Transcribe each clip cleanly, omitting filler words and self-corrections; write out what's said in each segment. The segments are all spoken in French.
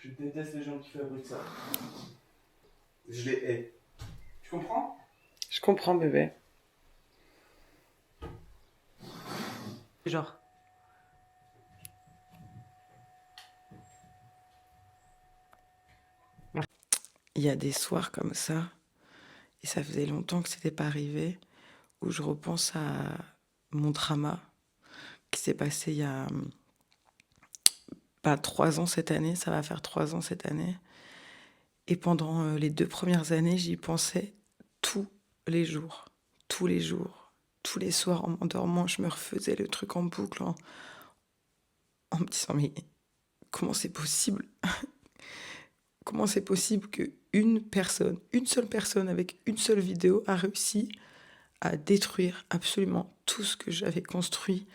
Je déteste les gens qui fabriquent ça. Je les hais. Tu comprends? Je comprends, bébé. Genre. Il y a des soirs comme ça, et ça faisait longtemps que c'était pas arrivé, où je repense à mon drama qui s'est passé il y a pas 3 ans cette année, ça va faire 3 ans cette année. Et pendant les 2 premières années, j'y pensais tous les jours, tous les jours, tous les soirs en m'endormant, je me refaisais le truc en boucle en me disant mais comment c'est possible? Comment c'est possible qu'une personne, une seule personne avec une seule vidéo a réussi à détruire absolument tout ce que j'avais construit,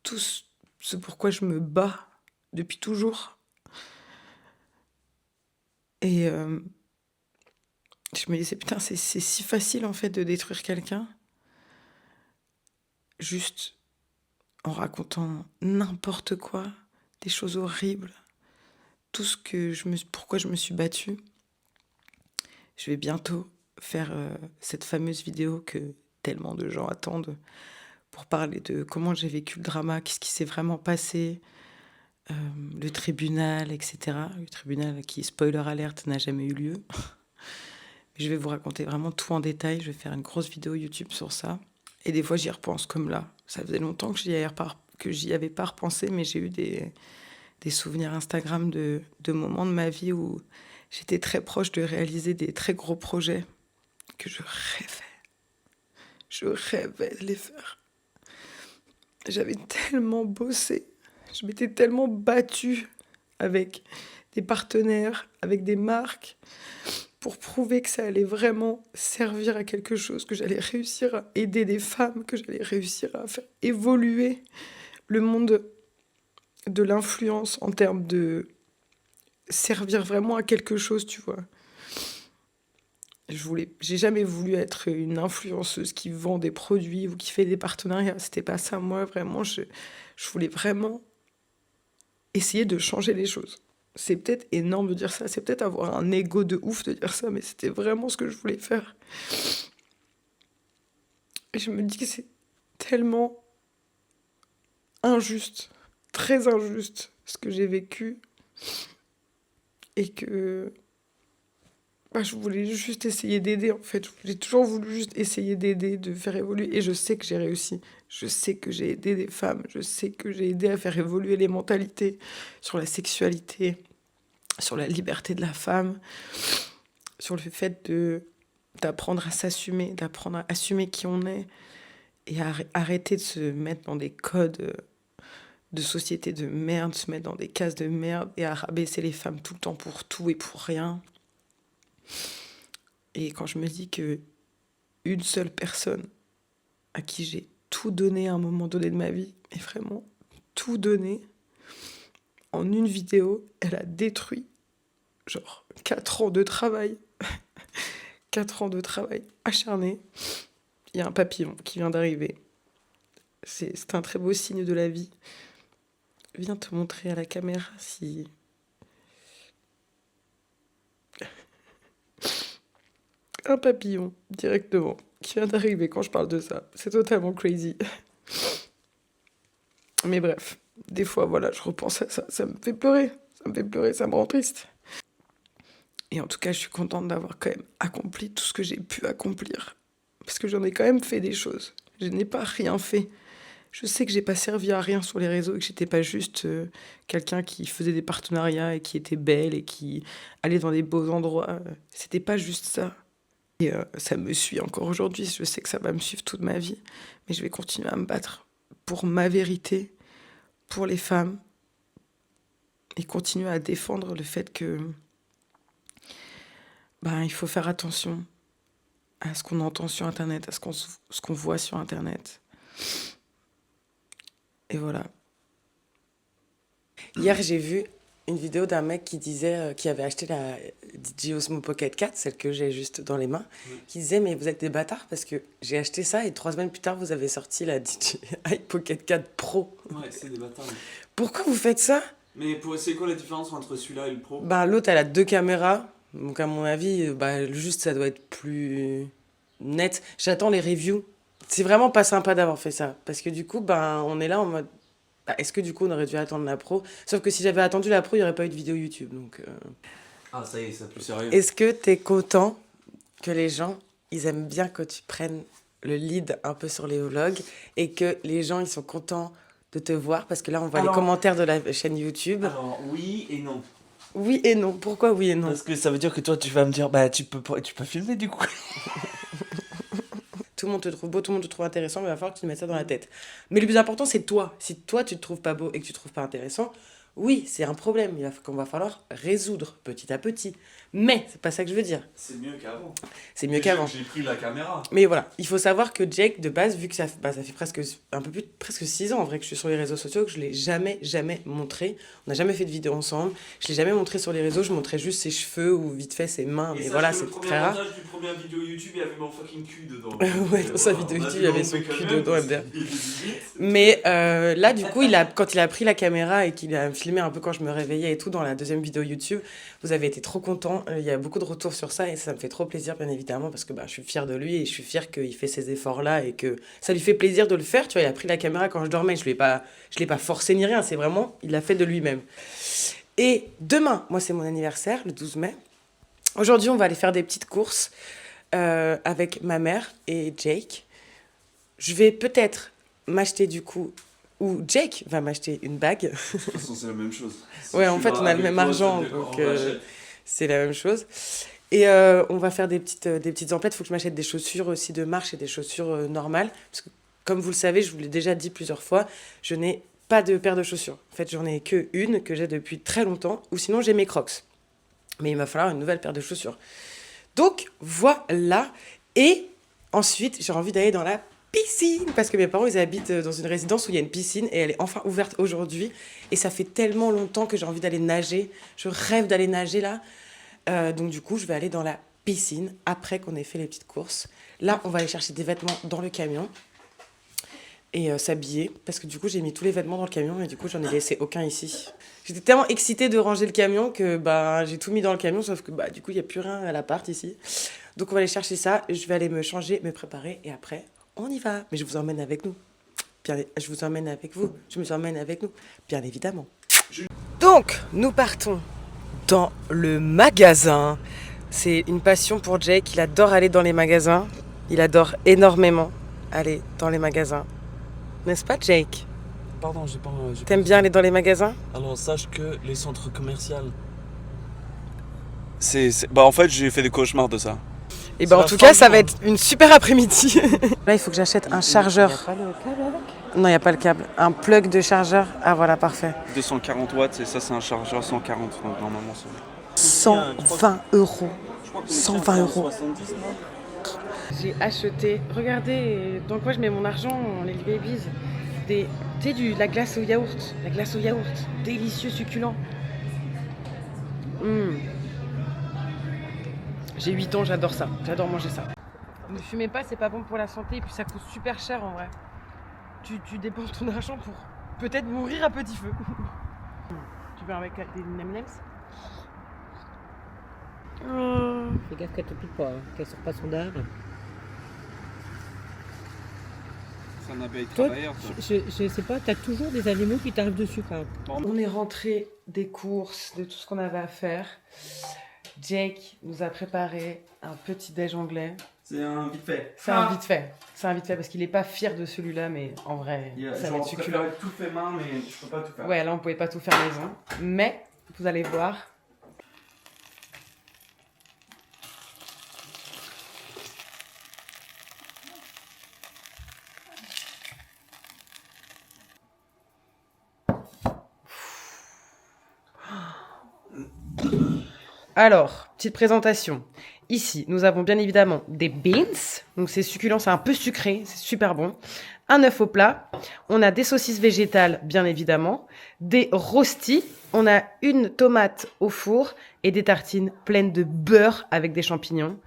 tout ce pourquoi je me bats depuis toujours. Et je me disais, putain, c'est si facile en fait de détruire quelqu'un, juste en racontant n'importe quoi, des choses horribles, tout ce que pourquoi je me suis battue. Je vais bientôt faire cette fameuse vidéo que tellement de gens attendent pour parler de comment j'ai vécu le drama, qu'est-ce qui s'est vraiment passé, le tribunal, etc. Le tribunal qui, spoiler alerte, n'a jamais eu lieu. Je vais vous raconter vraiment tout en détail. Je vais faire une grosse vidéo YouTube sur ça. Et des fois, j'y repense comme là. Ça faisait longtemps que j'y avais pas repensé, mais j'ai eu des souvenirs Instagram de moments de ma vie où j'étais très proche de réaliser des très gros projets que je rêvais. Je rêvais de les faire. J'avais tellement bossé. Je m'étais tellement battue avec des partenaires, avec des marques, pour prouver que ça allait vraiment servir à quelque chose, que j'allais réussir à aider des femmes, que j'allais réussir à faire évoluer le monde de l'influence en termes de servir vraiment à quelque chose, tu vois. J'ai jamais voulu être une influenceuse qui vend des produits ou qui fait des partenariats. C'était pas ça, moi, vraiment. Je voulais vraiment essayer de changer les choses. C'est peut-être énorme de dire ça, c'est peut-être avoir un ego de ouf de dire ça, mais c'était vraiment ce que je voulais faire. Et je me dis que c'est tellement injuste, très injuste, ce que j'ai vécu. Et que je voulais juste essayer d'aider, en fait. J'ai toujours voulu juste essayer d'aider, de faire évoluer. Et je sais que j'ai réussi. Je sais que j'ai aidé des femmes. Je sais que j'ai aidé à faire évoluer les mentalités sur la sexualité, sur la liberté de la femme, sur le fait d'apprendre à s'assumer, d'apprendre à assumer qui on est et à arrêter de se mettre dans des codes de société de merde, se mettre dans des cases de merde et à rabaisser les femmes tout le temps pour tout et pour rien. Et quand je me dis que une seule personne à qui j'ai tout donné à un moment donné de ma vie, et vraiment tout donné, en une vidéo, elle a détruit genre 4 ans de travail. 4 ans de travail acharné. Il y a un papillon qui vient d'arriver. C'est un très beau signe de la vie. Viens te montrer à la caméra si... Un papillon, directement, qui vient d'arriver quand je parle de ça. C'est totalement crazy. Mais bref, des fois, voilà, je repense à ça. Ça me fait pleurer. Ça me fait pleurer, ça me rend triste. Et en tout cas, je suis contente d'avoir quand même accompli tout ce que j'ai pu accomplir. Parce que j'en ai quand même fait des choses. Je n'ai pas rien fait. Je sais que j'ai pas servi à rien sur les réseaux et que j'étais pas juste quelqu'un qui faisait des partenariats et qui était belle et qui allait dans des beaux endroits. C'était pas juste ça. Et ça me suit encore aujourd'hui. Je sais que ça va me suivre toute ma vie. Mais je vais continuer à me battre pour ma vérité, pour les femmes et continuer à défendre le fait que il faut faire attention à ce qu'on entend sur Internet, à ce qu'on voit sur Internet. Et voilà. Hier, j'ai vu une vidéo d'un mec qui disait, qui avait acheté la DJI Osmo Pocket 4, celle que j'ai juste dans les mains, qui disait, mais vous êtes des bâtards parce que j'ai acheté ça et 3 semaines plus tard, vous avez sorti la DJI Pocket 4 Pro. Ouais, c'est des bâtards. Pourquoi vous faites ça? Mais c'est quoi la différence entre celui-là et le pro? Bah, l'autre, elle a 2 caméras. Donc, à mon avis, bah, juste, ça doit être plus net. J'attends les reviews. C'est vraiment pas sympa d'avoir fait ça. Parce que du coup, ben, on est là en mode. Bah, est-ce que du coup, on aurait dû attendre la pro? Sauf que si j'avais attendu la pro, il n'y aurait pas eu de vidéo YouTube. Donc, Ah, ça y est, c'est plus sérieux. est-ce que t'es content que les gens, ils aiment bien que tu prennes le lead un peu sur les vlogs et que les gens, ils sont contents de te voir? Parce que là, on voit les commentaires de la chaîne YouTube. Alors, oui et non. Oui et non. Pourquoi oui et non? Parce que ça veut dire que toi, tu vas me dire, bah, tu peux filmer du coup. Tout le monde te trouve beau, tout le monde te trouve intéressant, mais il va falloir que tu te mettes ça dans la tête. Mais le plus important, c'est toi. Si toi, tu te trouves pas beau et que tu te trouves pas intéressant, oui, c'est un problème qu'on va falloir résoudre petit à petit. Mais c'est pas ça que je veux dire. C'est mieux qu'avant. C'est mieux qu'avant. J'ai pris la caméra. Mais voilà, il faut savoir que Jake, de base, vu que ça fait presque 6 ans en vrai que je suis sur les réseaux sociaux, que je l'ai jamais montré. On n'a jamais fait de vidéo ensemble. Je l'ai jamais montré sur les réseaux, je montrais juste ses cheveux ou vite fait ses mains. Mais voilà, c'est très rare. Le montage du premier vidéo YouTube, il y avait mon fucking cul dedans. Ouais, dans sa vidéo YouTube, il y avait son cul dedans, MDR. Mais là, du coup, quand il a pris la caméra et qu'il a filmé un peu quand je me réveillais et tout dans la deuxième vidéo YouTube, vous avez été trop contents. Il y a beaucoup de retours sur ça et ça me fait trop plaisir, bien évidemment, parce que bah, je suis fière de lui et je suis fière qu'il fait ces efforts-là et que ça lui fait plaisir de le faire. Tu vois, il a pris la caméra quand je dormais, je l'ai pas forcé ni rien, c'est vraiment, il l'a fait de lui-même. Et demain, moi, c'est mon anniversaire, le 12 mai. Aujourd'hui, on va aller faire des petites courses avec ma mère et Jake. Je vais peut-être m'acheter du coup, ou Jake va m'acheter une bague. De toute façon, c'est la même chose. Ouais, en fait, on a le même argent, donc c'est la même chose. Et on va faire des petites emplettes. Il faut que je m'achète des chaussures aussi de marche et des chaussures normales. Parce que, comme vous le savez, je vous l'ai déjà dit plusieurs fois, je n'ai pas de paire de chaussures. En fait, j'en ai qu'une que j'ai depuis très longtemps, ou sinon j'ai mes Crocs. Mais il va falloir une nouvelle paire de chaussures. Donc, voilà. Et ensuite, j'ai envie d'aller dans la piscine. Parce que mes parents, ils habitent dans une résidence où il y a une piscine et elle est enfin ouverte aujourd'hui. Et ça fait tellement longtemps que j'ai envie d'aller nager. Je rêve d'aller nager là. Donc, du coup, je vais aller dans la piscine après qu'on ait fait les petites courses. Là, on va aller chercher des vêtements dans le camion et s'habiller. Parce que du coup, j'ai mis tous les vêtements dans le camion et du coup, j'en ai laissé aucun ici. J'étais tellement excitée de ranger le camion que bah, j'ai tout mis dans le camion, sauf que bah, du coup, il n'y a plus rien à l'appart ici. Donc, on va aller chercher ça. Je vais aller me changer, me préparer et après, on y va. Mais je vous emmène avec nous. Je vous emmène avec vous. Je me emmène avec nous, bien évidemment. Donc, nous partons dans le magasin. C'est une passion pour Jake. Il adore aller dans les magasins. Il adore énormément aller dans les magasins. N'est-ce pas, Jake? Pardon, T'aimes bien aller dans les magasins? Alors, sache que les centres commerciaux... Bah, en fait, j'ai fait des cauchemars de ça. Et ben, en tout cas, ça va être une super après-midi. Là, il faut que j'achète un chargeur. Il n'y a pas le câble avec? Non, il n'y a pas le câble. Un plug de chargeur. Ah, voilà, parfait. 240 watts, et ça, c'est un chargeur 140, donc normalement, c'est... 120 euros. Je crois que 120 euros. 70, non? J'ai acheté, regardez dans quoi je mets mon argent, les babies. Tu sais, de la glace au yaourt. La glace au yaourt. Délicieux, succulent. J'ai 8 ans, j'adore ça. J'adore manger ça. Ne fumez pas, c'est pas bon pour la santé et puis ça coûte super cher en vrai. Tu dépenses ton argent pour peut-être mourir à petit feu. Tu veux avec des M&M's? Fais gaffe qu'elle te pique pas, hein, qu'elle sort pas son dard. C'est un abeille Toi, travailleur, toi. je sais pas, t'as toujours des animaux qui t'arrivent dessus quand même. On est rentré des courses, de tout ce qu'on avait à faire. Jake nous a préparé un petit déj anglais. C'est un vite fait. C'est un vite fait. C'est un vite fait parce qu'il est pas fier de celui-là, mais en vrai, ça va être succulent. Tout fait main, mais je peux pas tout faire. Ouais, là on pouvait pas tout faire maison, mais vous allez voir. Alors, petite présentation. Ici, nous avons bien évidemment des beans. Donc c'est succulent, c'est un peu sucré, c'est super bon. Un œuf au plat. On a des saucisses végétales, bien évidemment. Des rostis. On a une tomate au four et des tartines pleines de beurre avec des champignons.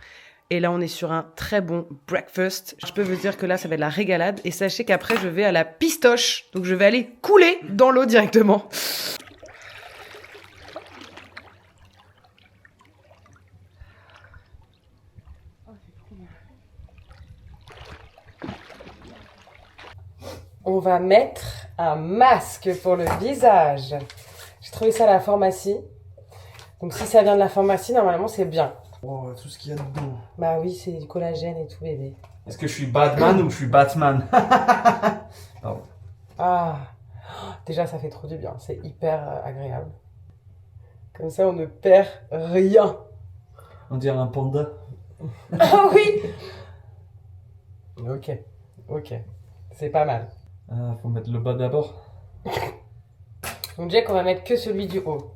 Et là, on est sur un très bon breakfast. Je peux vous dire que là, ça va être la régalade. Et sachez qu'après, je vais à la pistoche. Donc je vais aller couler dans l'eau directement. On va mettre un masque pour le visage. J'ai trouvé ça à la pharmacie. Donc si ça vient de la pharmacie, normalement c'est bien. Oh, tout ce qu'il y a dedans. Bah oui, c'est du collagène et tout, bébé. Est-ce que je suis Batman ou je suis Batman? Pardon. Ah, déjà ça fait trop du bien, c'est hyper agréable. Comme ça on ne perd rien. On dirait un panda. Ah oui. Ok, c'est pas mal. Ah, faut mettre le bas d'abord. Donc Jack, on va mettre que celui du haut.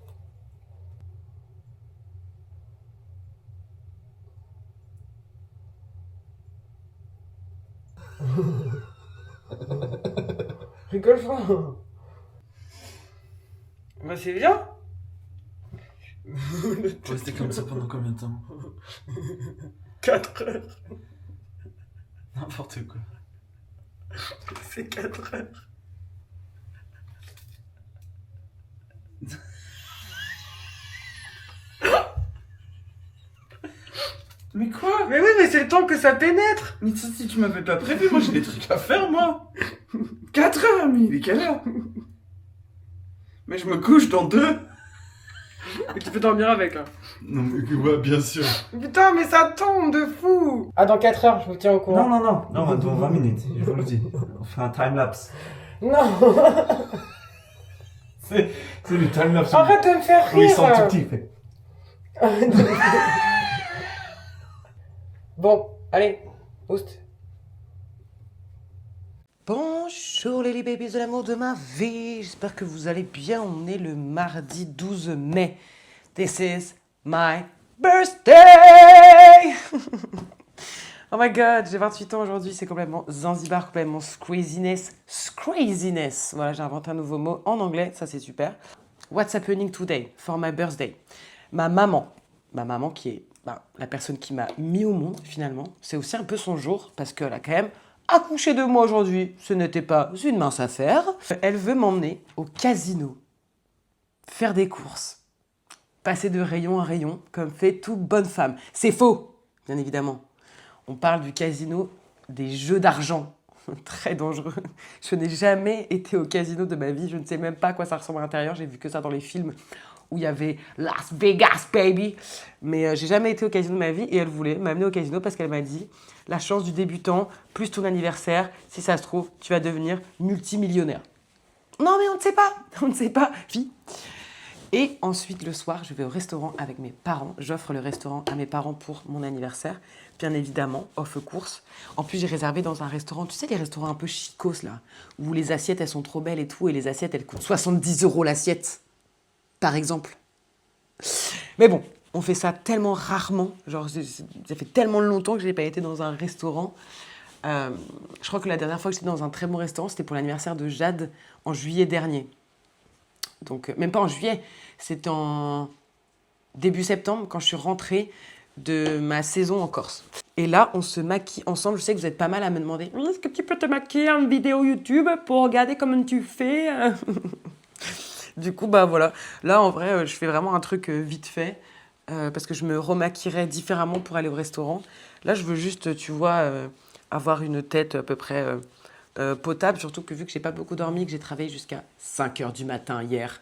Rigole pas. Bah c'est bien. Faut rester comme ça pendant combien de temps? 4 heures. N'importe quoi. C'est 4 heures. Mais quoi? Mais oui, mais c'est le temps que ça pénètre. Mais ça, si tu m'avais pas prévu, moi j'ai des trucs à faire, moi. 4 heures, mais il est quelle heure? Mais je me couche dans 2. Mais tu peux dormir avec, hein. Non, mais ouais, bien sûr. Putain, mais ça tombe de fou. Ah, dans 4 heures, je vous tiens au courant. Non, dans 20 minutes, je vous le dis. On fait un time-lapse. Non. C'est le time-lapse. Arrête de me faire Où il rire. sent tout petit, il fait. Bon, allez, oust. Bonjour les babies de l'amour de ma vie, j'espère que vous allez bien, on est le mardi 12 mai. This is my birthday. Oh my god, j'ai 28 ans aujourd'hui, c'est complètement Zanzibar, complètement craziness. Voilà, j'ai inventé un nouveau mot en anglais, ça c'est super. What's happening today for my birthday? Ma maman qui est la personne qui m'a mis au monde finalement, c'est aussi un peu son jour parce qu'elle a quand même accouché de moi aujourd'hui, ce n'était pas une mince affaire. Elle veut m'emmener au casino, faire des courses, passer de rayon à rayon, comme fait toute bonne femme. C'est faux, bien évidemment. On parle du casino des jeux d'argent, très dangereux. Je n'ai jamais été au casino de ma vie, je ne sais même pas à quoi ça ressemble à l'intérieur, j'ai vu que ça dans les films où il y avait Las Vegas, baby. Mais j'ai jamais été au casino de ma vie et elle voulait m'amener au casino parce qu'elle m'a dit la chance du débutant, plus ton anniversaire, si ça se trouve, tu vas devenir multimillionnaire. Non mais on ne sait pas, fille. Et ensuite, le soir, je vais au restaurant avec mes parents. J'offre le restaurant à mes parents pour mon anniversaire. Bien évidemment, off course. En plus, j'ai réservé dans un restaurant, tu sais, les restaurants un peu chicos, là, où les assiettes, elles sont trop belles et tout, et les assiettes, elles coûtent 70 € l'assiette, par exemple. Mais bon, on fait ça tellement rarement. Genre, ça fait tellement longtemps que je n'ai pas été dans un restaurant. Je crois que la dernière fois que j'étais dans un très bon restaurant, c'était pour l'anniversaire de Jade en juillet dernier. Donc, même pas en juillet, c'était en début septembre, quand je suis rentrée de ma saison en Corse. Et là, on se maquille ensemble. Je sais que vous êtes pas mal à me demander « Est-ce que tu peux te maquiller en vidéo YouTube pour regarder comment tu fais ?» Du coup, bah voilà. Là, en vrai, je fais vraiment un truc vite fait parce que je me remaquillerais différemment pour aller au restaurant. Là, je veux juste, tu vois, avoir une tête à peu près potable, surtout que vu que j'ai pas beaucoup dormi, que j'ai travaillé jusqu'à 5 h du matin hier,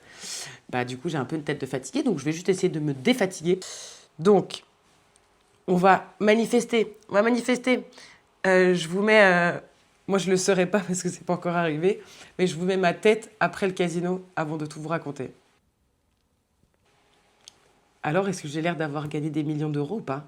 bah du coup, j'ai un peu une tête de fatiguée, donc je vais juste essayer de me défatiguer. Donc, on va manifester. Je vous mets... moi, je le saurai pas parce que c'est pas encore arrivé, mais je vous mets ma tête après le casino avant de tout vous raconter. Alors, est-ce que j'ai l'air d'avoir gagné des millions d'euros ou pas?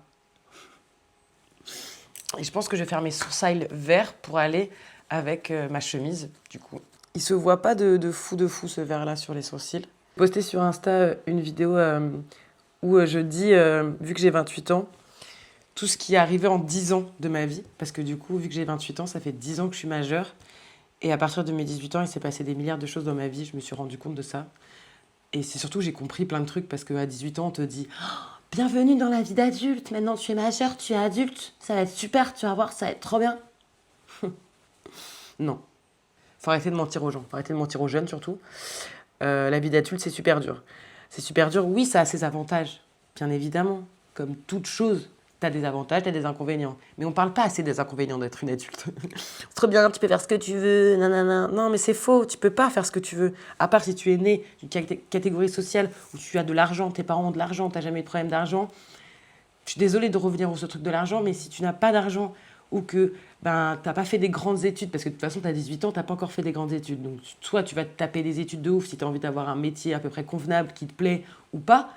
Et je pense que je vais faire mes sourcils verts pour aller avec ma chemise, du coup. Il se voit pas de fou ce vert-là sur les sourcils. J'ai posté sur Insta une vidéo où je dis, vu que j'ai 28 ans, tout ce qui est arrivé en 10 ans de ma vie. Parce que du coup, vu que j'ai 28 ans, ça fait 10 ans que je suis majeure. Et à partir de mes 18 ans, il s'est passé des milliards de choses dans ma vie. Je me suis rendu compte de ça. Et c'est surtout que j'ai compris plein de trucs parce qu'à 18 ans, on te dit « Bienvenue dans la vie d'adulte, maintenant tu es majeure, tu es adulte, ça va être super, tu vas voir, ça va être trop bien. » Non. Faut arrêter de mentir aux gens, faut arrêter de mentir aux jeunes surtout. La vie d'adulte, c'est super dur. C'est super dur, oui, ça a ses avantages, bien évidemment. Comme toute chose, T'as des avantages, t'as des inconvénients. Mais on parle pas assez des inconvénients d'être une adulte. C'est trop bien, tu peux faire ce que tu veux, nanana. Non, mais c'est faux, tu peux pas faire ce que tu veux. À part si tu es né d'une catégorie sociale où tu as de l'argent, tes parents ont de l'argent, t'as jamais eu de problème d'argent. Je suis désolée de revenir sur ce truc de l'argent, mais si tu n'as pas d'argent ou que t'as pas fait des grandes études, parce que de toute façon, t'as 18 ans, t'as pas encore fait des grandes études. Donc, soit tu vas te taper des études de ouf si t'as envie d'avoir un métier à peu près convenable, qui te plaît ou pas,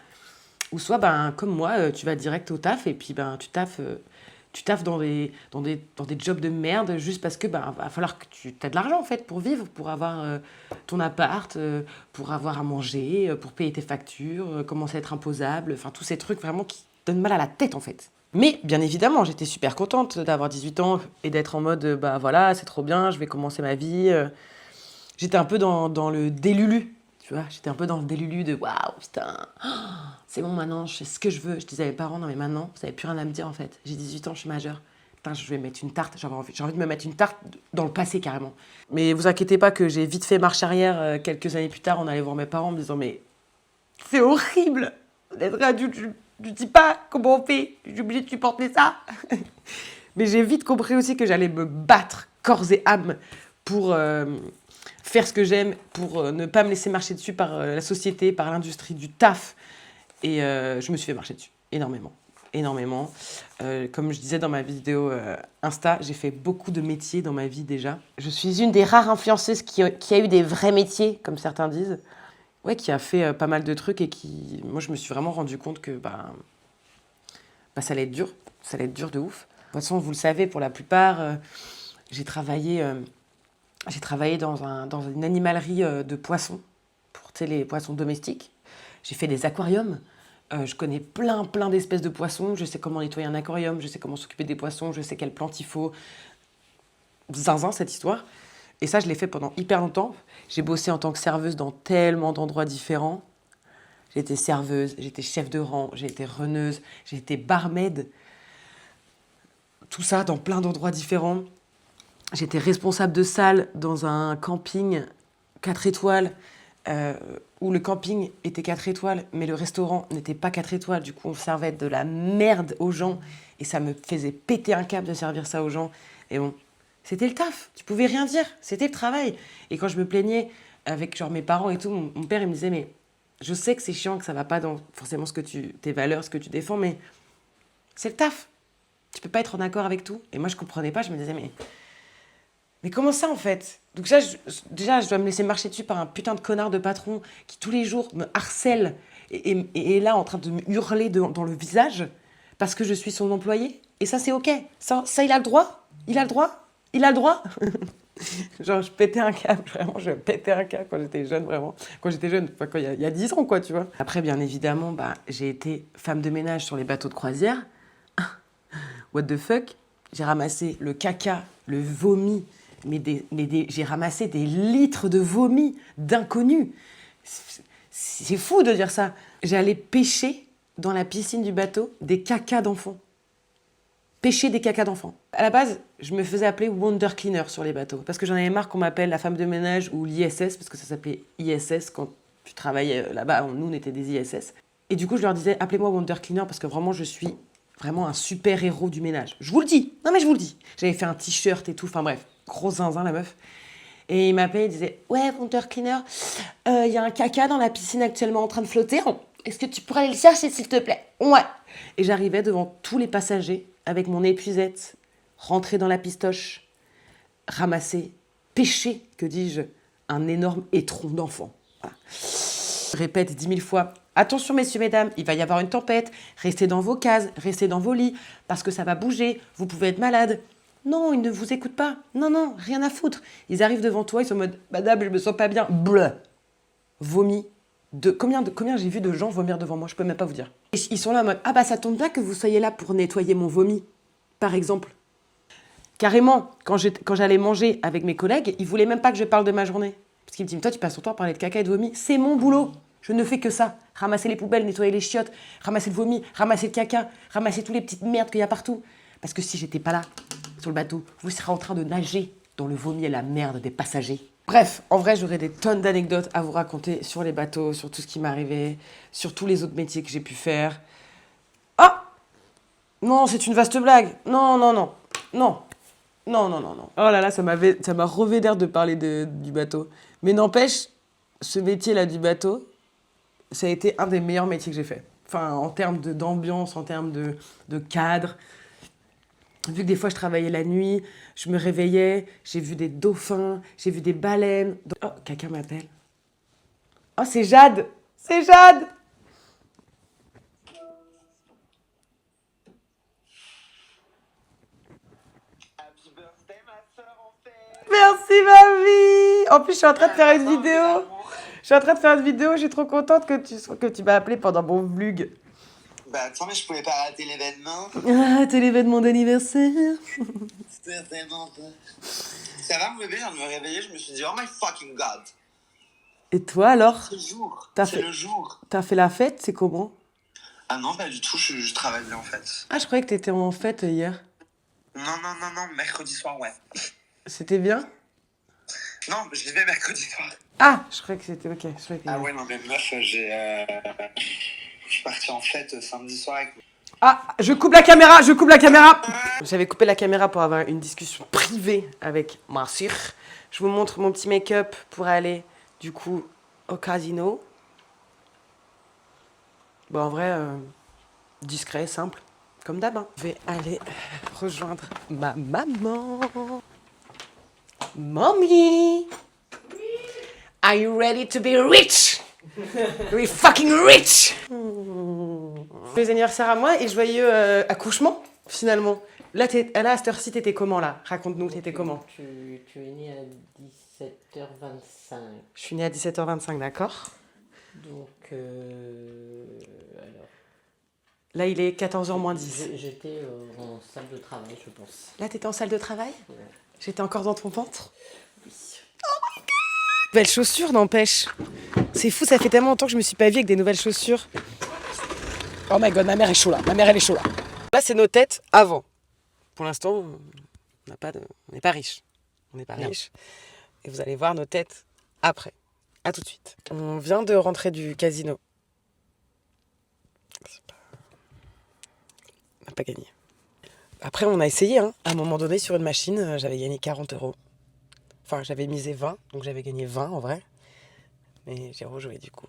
ou soit, comme moi, tu vas direct au taf et puis tu taffes dans des jobs de merde juste parce que va falloir que tu aies de l'argent en fait pour vivre, pour avoir ton appart, pour avoir à manger, pour payer tes factures, commencer à être imposable, enfin tous ces trucs vraiment qui donnent mal à la tête en fait. Mais bien évidemment, j'étais super contente d'avoir 18 ans et d'être en mode voilà, c'est trop bien, je vais commencer ma vie. J'étais un peu dans le délulu. Tu vois, j'étais un peu dans le délulu de waouh, putain, c'est bon maintenant, je sais ce que je veux. Je disais à mes parents, non mais maintenant, vous n'avez plus rien à me dire en fait. J'ai 18 ans, je suis majeure. Putain, je vais mettre une tarte, j'ai envie de me mettre une tarte dans le passé carrément. Mais vous inquiétez pas que j'ai vite fait marche arrière quelques années plus tard, on allait voir mes parents en me disant, mais c'est horrible d'être adulte, je dis pas comment on fait, je suis obligée de supporter ça. Mais j'ai vite compris aussi que j'allais me battre corps et âme pour faire ce que j'aime, pour ne pas me laisser marcher dessus par la société, par l'industrie du taf. Et je me suis fait marcher dessus, énormément. Comme je disais dans ma vidéo Insta, j'ai fait beaucoup de métiers dans ma vie déjà. Je suis une des rares influenceuses qui a eu des vrais métiers, comme certains disent. Ouais, qui a fait pas mal de trucs et qui... Moi, je me suis vraiment rendu compte que ça allait être dur. Ça allait être dur de ouf. De toute façon, vous le savez, pour la plupart, j'ai travaillé dans une animalerie de poissons, pour les poissons domestiques. J'ai fait des aquariums. Je connais plein d'espèces de poissons. Je sais comment nettoyer un aquarium, je sais comment s'occuper des poissons, je sais quelles plantes il faut. Zinzin, cette histoire. Et ça, je l'ai fait pendant hyper longtemps. J'ai bossé en tant que serveuse dans tellement d'endroits différents. J'ai été serveuse, j'ai été chef de rang, j'ai été runneuse, j'ai été barmaid. Tout ça dans plein d'endroits différents. J'étais responsable de salle dans un camping 4 étoiles, où le camping était 4 étoiles, mais le restaurant n'était pas 4 étoiles. Du coup, on servait de la merde aux gens. Et ça me faisait péter un câble de servir ça aux gens. Et bon, c'était le taf. Tu pouvais rien dire. C'était le travail. Et quand je me plaignais avec mes parents et tout, mon père, il me disait, mais je sais que c'est chiant, que ça va pas dans forcément tes valeurs, ce que tu défends, mais c'est le taf. Tu peux pas être en accord avec tout. Et moi, je comprenais pas. Je me disais, mais comment ça, en fait? Donc ça, déjà, je dois me laisser marcher dessus par un putain de connard de patron qui, tous les jours, me harcèle et est là en train de me hurler dans le visage parce que je suis son employé. Et ça, c'est OK. Ça, il a le droit. Il a le droit. Il a le droit. Genre, je pétais un câble. Vraiment, je pétais un câble quand j'étais jeune, vraiment. Quand j'étais jeune, il y a 10 ans, quoi, tu vois. Après, bien évidemment, j'ai été femme de ménage sur les bateaux de croisière. What the fuck? J'ai ramassé le caca, le vomi, j'ai ramassé des litres de vomi d'inconnus. C'est fou de dire ça. J'allais pêcher dans la piscine du bateau des cacas d'enfants. Pêcher des cacas d'enfants. À la base, je me faisais appeler Wonder Cleaner sur les bateaux, parce que j'en avais marre qu'on m'appelle la femme de ménage ou l'ISS, parce que ça s'appelait ISS quand tu travaillais là-bas. Nous, on était des ISS. Et du coup, je leur disais, appelez-moi Wonder Cleaner, parce que vraiment, je suis vraiment un super héros du ménage. Je vous le dis. Non, mais je vous le dis. J'avais fait un t-shirt et tout. Enfin bref, gros zinzin, la meuf. Et il m'appelait, il disait, ouais, Wonder Cleaner, il y a un caca dans la piscine actuellement en train de flotter. Est-ce que tu pourrais aller le chercher, s'il te plaît? Ouais. Et j'arrivais devant tous les passagers avec mon épuisette, rentrer dans la pistoche, ramasser, pêcher, que dis-je, un énorme étron d'enfant. Voilà. Je répète 10 000 fois, attention messieurs, mesdames, il va y avoir une tempête, restez dans vos cases, restez dans vos lits, parce que ça va bouger, vous pouvez être malade. Non, ils ne vous écoutent pas. Non, rien à foutre. Ils arrivent devant toi, ils sont en mode, madame, je me sens pas bien. Bleu. Vomi. Combien j'ai vu de gens vomir devant moi, je peux même pas vous dire. Et ils sont là en mode, ah bah ça tombe bien que vous soyez là pour nettoyer mon vomi, par exemple. Carrément, quand j'allais manger avec mes collègues, ils voulaient même pas que je parle de ma journée. Parce qu'ils me disent, toi tu passes ton temps à parler de caca et de vomi. C'est mon boulot. Je ne fais que ça. Ramasser les poubelles, nettoyer les chiottes, ramasser le vomi, ramasser le caca, ramasser toutes les petites merdes qu'il y a partout. Parce que si j'étais pas là, sur le bateau, vous serez en train de nager dans le vomi et la merde des passagers. Bref, en vrai, j'aurais des tonnes d'anecdotes à vous raconter sur les bateaux, sur tout ce qui m'est arrivé, sur tous les autres métiers que j'ai pu faire. Oh! Non, c'est une vaste blague. Non, non, non. Non. Non, non, non, non. Oh là là, ça m'a revé d'air de parler du bateau. Mais n'empêche, ce métier-là du bateau, ça a été un des meilleurs métiers que j'ai fait. Enfin, en termes d'ambiance, en termes de cadre. Vu que des fois je travaillais la nuit, je me réveillais, j'ai vu des dauphins, j'ai vu des baleines. Oh, quelqu'un m'appelle. Oh, c'est Jade! C'est Jade! Merci ma vie! En plus, je suis en train de faire une vidéo. Je suis en train de faire une vidéo, je suis trop contente que tu m'as appelé pendant mon vlog. Bah attends, mais je pouvais pas rater l'événement. Ah, t'es l'événement d'anniversaire. C'était vraiment pas. Ça va, mon bébé, je viens de me réveiller, je me suis dit, oh my fucking god. Et toi alors? C'est le jour. T'as C'est fait- le jour. T'as fait la fête, c'est comment? Ah non, pas du tout, je travaillais en fait. Ah, je croyais que t'étais en fête hier. Non, mercredi soir, ouais. C'était bien? Non, j'y vais mercredi soir. Ah, je croyais que c'était ok. Je croyais que... Ah ouais, non, mais meuf, je suis parti en fête samedi soir avec. Ah, je coupe la caméra, je coupe la caméra. J'avais coupé la caméra pour avoir une discussion privée avec ma sœur. Je vous montre mon petit make-up pour aller, du coup, au casino. Bon, en vrai, discret, simple, comme d'hab. Hein. Je vais aller rejoindre ma maman. Mommy! Are you ready to be rich? We fucking rich! Joyeux anniversaire à moi et joyeux accouchement, finalement. Là, à cette heure-ci, t'étais comment, là? Raconte-nous, t'étais comment? Tu es né à 17h25. Je suis née à 17h25, d'accord? Donc, alors, Là, il est 14h moins 10. j'étais en salle de travail, je pense. Là, t'étais en salle de travail? Ouais. J'étais encore dans ton ventre? Oui. Oh my god! Belles chaussures, n'empêche. C'est fou, ça fait tellement longtemps que je me suis pas vue avec des nouvelles chaussures. Oh my god, ma mère est chaud là. Ma mère, elle est chaud là. Là, c'est nos têtes avant. Pour l'instant, on n'est pas riche. On n'est pas riche. Et vous allez voir nos têtes après. À tout de suite. On vient de rentrer du casino. On n'a pas gagné. Après, on a essayé. Hein. À un moment donné, sur une machine, j'avais gagné 40 €. Enfin, j'avais misé 20, donc j'avais gagné 20 en vrai. Mais j'ai rejoué du coup.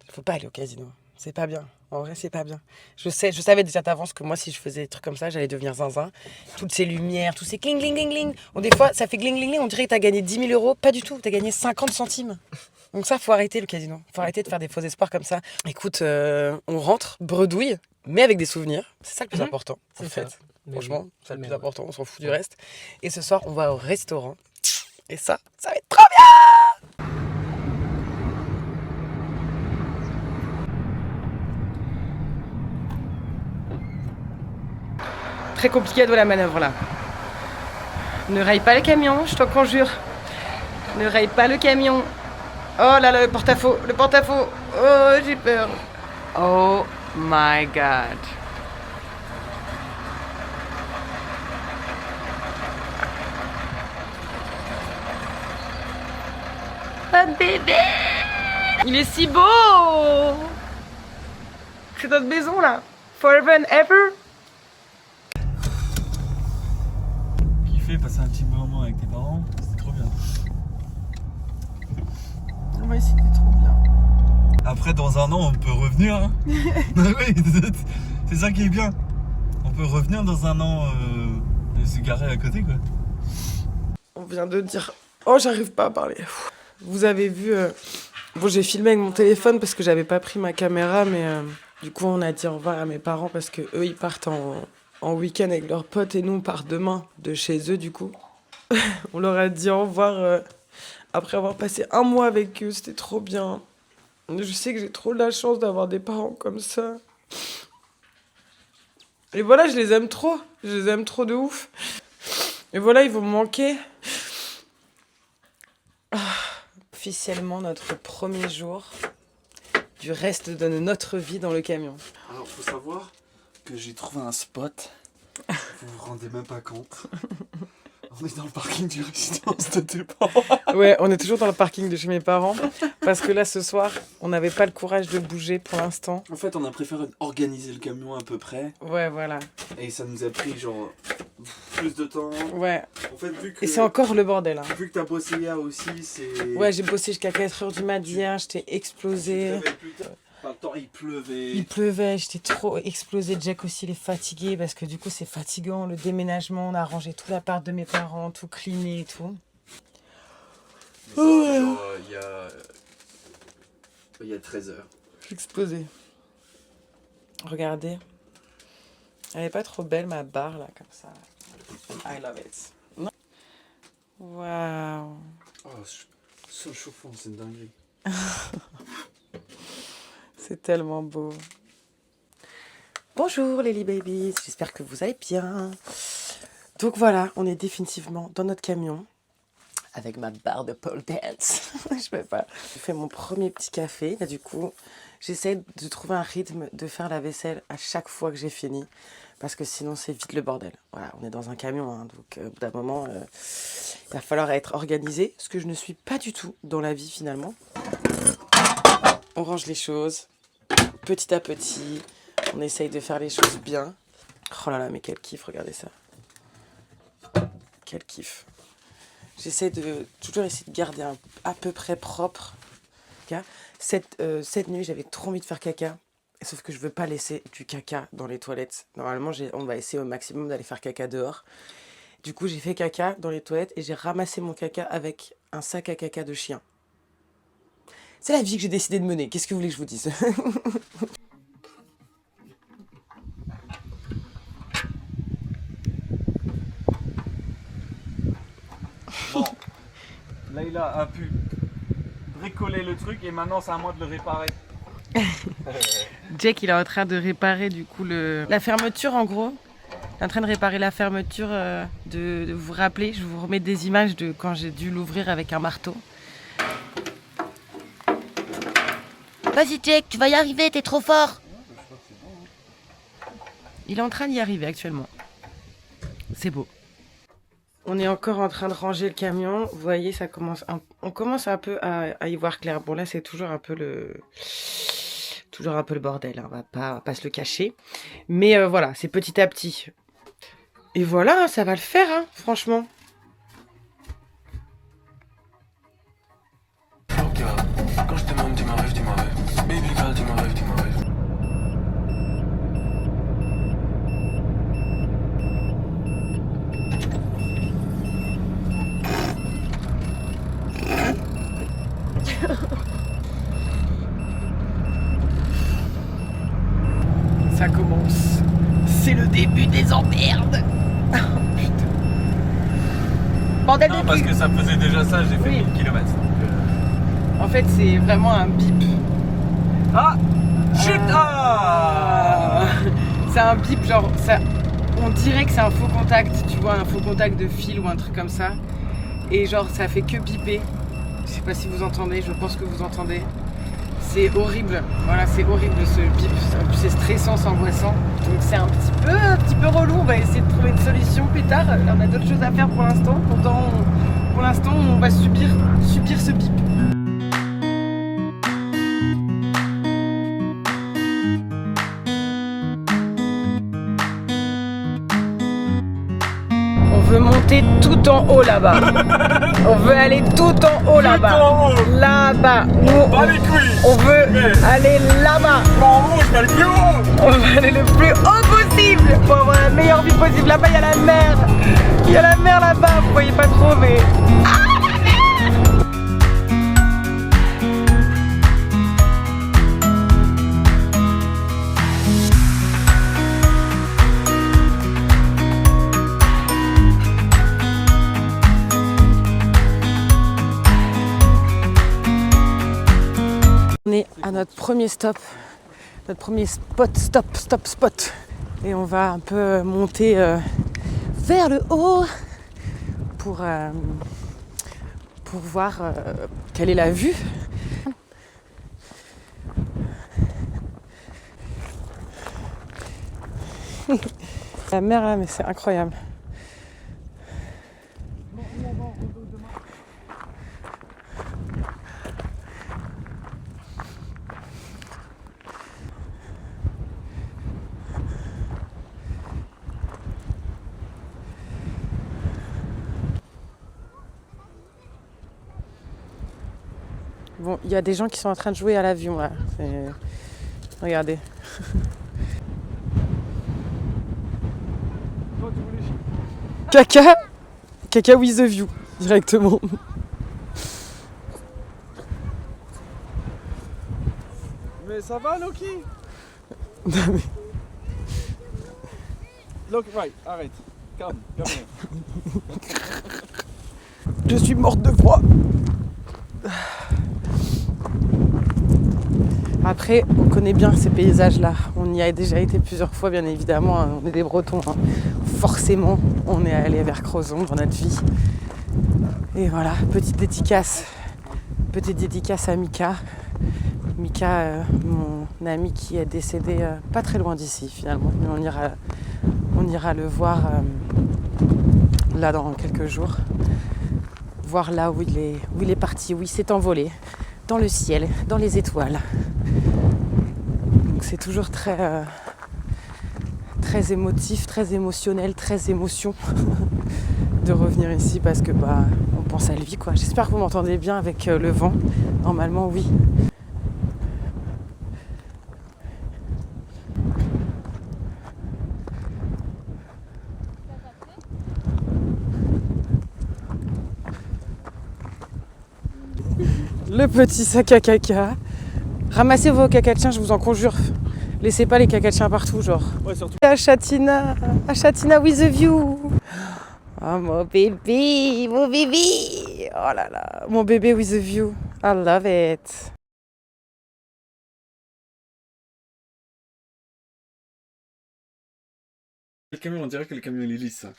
Il faut pas aller au casino. C'est pas bien. En vrai, c'est pas bien. Je savais déjà d'avance que moi, si je faisais des trucs comme ça, j'allais devenir zinzin. Toutes ces lumières, tous ces cling, cling, cling, cling. Bon, des fois, ça fait cling, cling, cling. On dirait que t'as gagné 10 000 €. Pas du tout. T'as gagné 50 centimes. Donc ça, faut arrêter le casino. Faut arrêter de faire des faux espoirs comme ça. Écoute, on rentre, bredouille, mais avec des souvenirs. C'est ça le plus important, en C'est fait. ça. Mais Franchement, oui. c'est le Mais plus ouais. important. On s'en fout du reste. Et ce soir, on va au restaurant. Et ça va être trop bien! Très compliqué de la manœuvre là. Ne raye pas le camion, je t'en conjure. Ne raye pas le camion. Oh là là, le porte-à-faux, le porte-à-faux. Oh, j'ai peur. Oh my god. Oh bébé! Il est si beau! C'est notre maison là. Forever and ever. Kiffer, passer un petit moment avec tes parents, c'est trop bien. Ouais, c'était trop bien. Après, dans un an, on peut revenir. Hein. Oui, c'est ça qui est bien. On peut revenir dans un an et se garer à côté, quoi. On vient de dire... Oh, j'arrive pas à parler. Vous avez vu... Bon, j'ai filmé avec mon téléphone parce que j'avais pas pris ma caméra, mais du coup, on a dit au revoir à mes parents parce que eux, ils partent en week-end avec leurs potes et nous, on part demain de chez eux, du coup. On leur a dit au revoir après avoir passé un mois avec eux. C'était trop bien. Je sais que j'ai trop de la chance d'avoir des parents comme ça. Et voilà, je les aime trop. Je les aime trop de ouf. Et voilà, ils vont me manquer. Officiellement notre premier jour du reste de notre vie dans le camion. Alors, faut savoir que j'ai trouvé un spot. Vous vous rendez même pas compte. On est dans le parking du résidence de tes parents. Ouais, on est toujours dans le parking de chez mes parents. Parce que là, ce soir, on n'avait pas le courage de bouger pour l'instant. En fait, on a préféré organiser le camion à peu près. Ouais, voilà. Et ça nous a pris genre plus de temps. Ouais. En fait, vu que, Et c'est encore le bordel. Hein. vu que t'as bossé hier aussi, c'est... Ouais, j'ai bossé jusqu'à 4h du mat hier, j'étais explosée. Enfin, le temps, il pleuvait. Il pleuvait, j'étais trop explosée. Jack aussi, il est fatigué parce que du coup, c'est fatigant. Le déménagement, on a rangé tout l'appart de mes parents, tout cleané et tout. Mais ça, c'est genre, il y a 13 heures. Je suis explosée. Regardez. Elle est pas trop belle, ma barre, là, comme ça. I love it. Non. Waouh. Oh, c'est chauffant, c'est une dinguerie. C'est tellement beau. Bonjour Lily Babies, j'espère que vous allez bien. Donc voilà, on est définitivement dans notre camion avec ma barre de pole dance. Je peux pas. J'ai fait mon premier petit café. Là du coup, j'essaie de trouver un rythme de faire la vaisselle à chaque fois que j'ai fini. Parce que sinon c'est vite le bordel. Voilà, on est dans un camion, hein, donc au bout d'un moment, il va falloir être organisé. Ce que je ne suis pas du tout dans la vie finalement. On range les choses. Petit à petit, on essaye de faire les choses bien. Oh là là, mais quel kiff, regardez ça. Quel kiff. J'essaie de toujours essayer de garder à peu près propre. Cette nuit, j'avais trop envie de faire caca. Sauf que je veux pas laisser du caca dans les toilettes. Normalement, on va essayer au maximum d'aller faire caca dehors. Du coup, j'ai fait caca dans les toilettes et j'ai ramassé mon caca avec un sac à caca de chien. C'est la vie que j'ai décidé de mener. Qu'est-ce que vous voulez que je vous dise? Bon, Layla a pu bricoler le truc et maintenant c'est à moi de le réparer. Jack, il est en train de réparer du coup la fermeture en gros. Il est en train de réparer la fermeture, de vous rappeler. Je vous remets des images de quand j'ai dû l'ouvrir avec un marteau. Vas-y Jack, tu vas y arriver, t'es trop fort. Il est en train d'y arriver actuellement. C'est beau. On est encore en train de ranger le camion. Vous voyez, ça commence on commence un peu à y voir clair. Bon là, c'est toujours un peu le bordel. Hein. On va pas se le cacher. Mais voilà, c'est petit à petit. Et voilà, ça va le faire, hein, franchement. Quand je t'aime, tu m'arrives, tu m'arrives. Baby girl, tu m'arrives, tu m'arrives. Ça commence. C'est le début des emmerdes. Oh, putain. Bordel Non, de parce cul. que ça faisait déjà ça, j'ai fait Oui. 1000 km. En fait, c'est vraiment un bip. Ah Chut Ah C'est un bip, genre, ça, on dirait que c'est un faux contact, tu vois, un faux contact de fil ou un truc comme ça. Et genre, ça fait que biper. Je sais pas si vous entendez, je pense que vous entendez. C'est horrible, voilà, c'est horrible ce bip. En plus, c'est stressant, c'est angoissant. Donc c'est un petit peu relou, on va essayer de trouver une solution plus tard. On a d'autres choses à faire pour l'instant. Pourtant, pour l'instant, on va subir ce bip. On veut monter tout en haut là-bas. On veut aller tout en haut là-bas. en haut. Là-bas. Nous, Pas les couilles on veut Mais- aller là-bas. En haut, je vais aller plus haut On va aller le plus haut possible pour avoir la meilleure vie possible. Là-bas, il y a la mer. Il y a la mer là-bas. Vous voyez pas trop, mais... On est à notre premier stop, notre premier spot. Et on va un peu monter vers le haut pour voir quelle est la vue. La mer là, mais c'est incroyable. Bon, il y a des gens qui sont en train de jouer à l'avion là. Regardez. Caca with the view, directement. Mais ça va, Loki? Non, mais... Look, right, arrête. Come here. Je suis morte de froid. Après, on connaît bien ces paysages-là. On y a déjà été plusieurs fois, bien évidemment. On est des Bretons. Hein. Forcément, on est allé vers Crozon dans notre vie. Et voilà, petite dédicace à Mika. Mika, mon ami qui est décédé pas très loin d'ici finalement. Mais on ira le voir là dans quelques jours. Voir là où il est parti, où il s'est envolé. Dans le ciel, dans les étoiles. Donc c'est toujours très émotif, très émotionnel, très émotion de revenir ici parce que on pense à lui quoi. J'espère que vous m'entendez bien avec le vent. Normalement oui. Le petit sac à caca. Ramassez vos caca de chien, je vous en conjure. Laissez pas les caca de chien partout, genre. Ouais, surtout. À Chatina with a view. Oh mon bébé. Oh là là, mon bébé with a view. I love it. Le camion, on dirait que le camion il est lisse. Ça.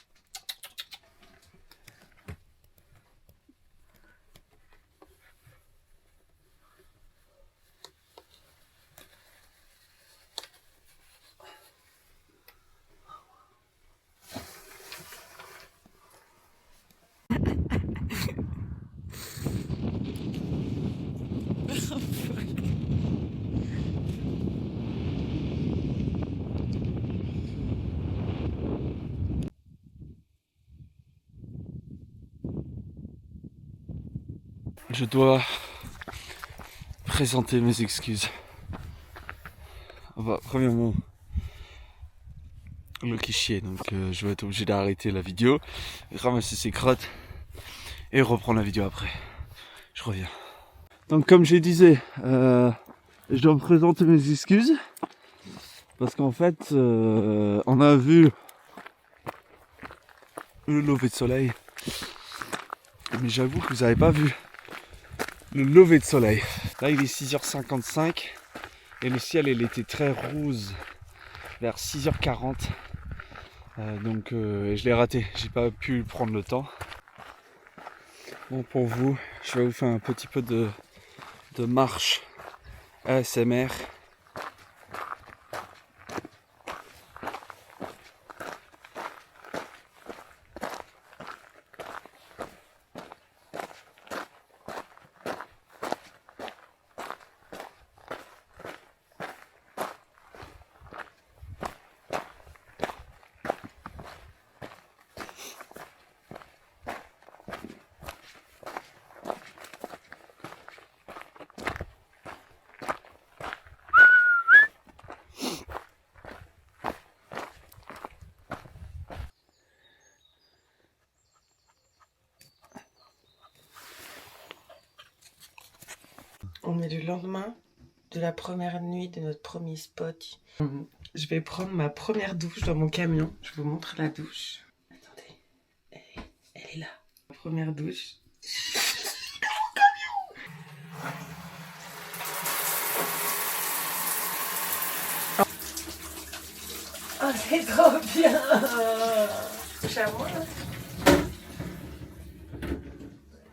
Je dois présenter mes excuses. Premièrement, Loki chier, donc je vais être obligé d'arrêter la vidéo, ramasser ses crottes et reprendre la vidéo après. Je reviens. Donc comme je disais, je dois présenter mes excuses parce qu'en fait, on a vu le lever de soleil, mais j'avoue que vous n'avez pas vu le lever de soleil. Là il est 6h55 et le ciel il était très rose vers 6h40. Donc je l'ai raté, j'ai pas pu prendre le temps. Bon pour vous, je vais vous faire un petit peu de marche ASMR. On est le lendemain de la première nuit de notre premier spot. Je vais prendre ma première douche dans mon camion. Je vous montre la douche. Attendez, elle est là. La première douche. Oh, c'est trop bien! Touche à moi, là.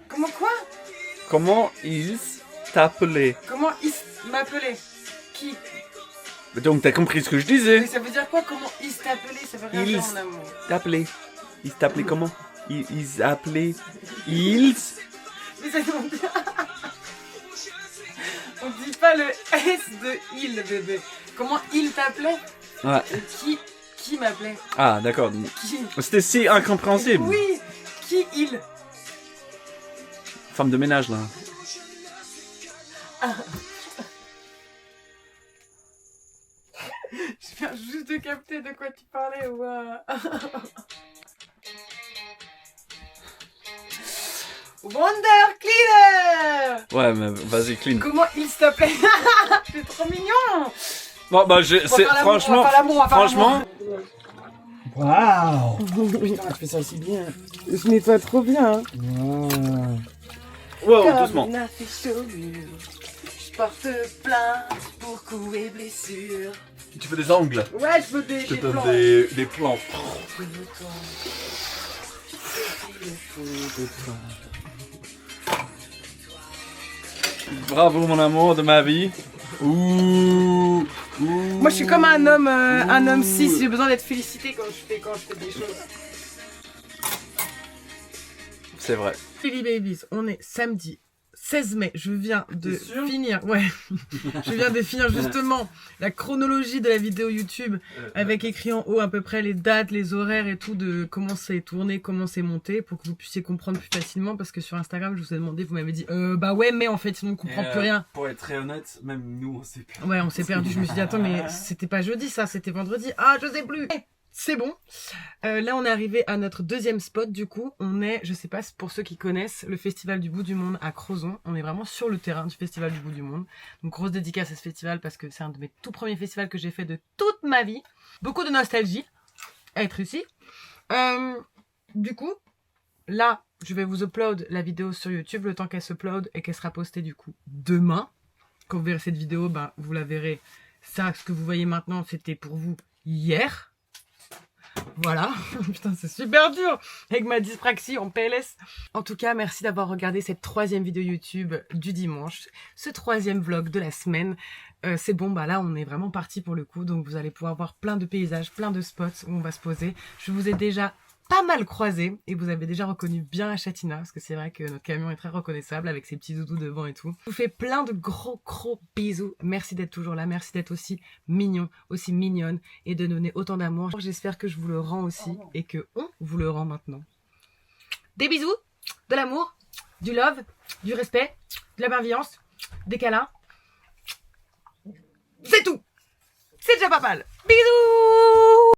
Comment quoi? Comment ils t'appelaient? Comment il m'appelait? Qui? Donc t'as compris ce que je disais? Mais ça veut dire quoi? Comment il s'appelait? Ça veut rien dire en amour. T'appelaient. Ils t'appelaient comment? Ils appelaient. Ils. Mais ça veut dire... On dit pas le S de il, bébé. Comment il t'appelait? Ouais. Et qui m'appelait? Ah d'accord. Qui? C'était si incompréhensible. Oui! Qui il? Femme de ménage là. Je viens juste de capter de quoi tu parlais, ouais. Wonder Cleaner! Ouais, mais vas-y, clean. Comment il s'appelait? C'est trop mignon! Bon, bah, On va faire l'amour, franchement, on va faire l'amour, on va faire franchement, Waouh! Putain, je fais ça si bien. Je nettoie trop bien. wow, doucement. Je porte plainte pour coups et blessures. Tu fais des angles. Ouais, je veux des Je te plans. donne des plans. Bravo, mon amour de ma vie. Ouh. Moi, je suis comme un homme 6. J'ai besoin d'être félicité quand je fais des choses. C'est vrai. Philly Babies, on est samedi 16 mai. Je viens de finir. Ouais. Je viens de finir justement la chronologie de la vidéo YouTube avec écrit en haut à peu près les dates, les horaires et tout de comment c'est tourné, comment c'est monté pour que vous puissiez comprendre plus facilement parce que sur Instagram, je vous ai demandé, vous m'avez dit bah ouais, mais en fait, sinon on comprend plus rien. Pour être très honnête, même nous on s'est perdu. Ouais, on s'est perdu. Je me suis dit attends, mais c'était pas jeudi ça, c'était vendredi. Ah, je sais plus. C'est bon. Là, on est arrivé à notre deuxième spot. Du coup, on est, je sais pas pour ceux qui connaissent, le Festival du Bout du Monde à Crozon. On est vraiment sur le terrain du Festival du Bout du Monde. Donc, grosse dédicace à ce festival parce que c'est un de mes tout premiers festivals que j'ai fait de toute ma vie. Beaucoup de nostalgie à être ici. Du coup, là, je vais vous upload la vidéo sur YouTube le temps qu'elle s'upload et qu'elle sera postée du coup demain. Quand vous verrez cette vidéo, ben, vous la verrez. Ça, ce que vous voyez maintenant, c'était pour vous hier. Voilà, putain c'est super dur avec ma dyspraxie en PLS. En tout cas, merci d'avoir regardé cette troisième vidéo YouTube du dimanche, ce troisième vlog de la semaine. C'est bon, bah là on est vraiment parti pour le coup, donc vous allez pouvoir voir plein de paysages, plein de spots où on va se poser. Je vous ai déjà pas mal croisé et vous avez déjà reconnu bien la Chatina parce que c'est vrai que notre camion est très reconnaissable avec ses petits doudous devant et tout. Je vous fais plein de gros bisous. Merci d'être toujours là, merci d'être aussi mignon, aussi mignonne et de donner autant d'amour. J'espère que je vous le rends aussi et que on vous le rend maintenant. Des bisous, de l'amour, du love, du respect, de la bienveillance, des câlins. C'est tout. C'est déjà pas mal. Bisous.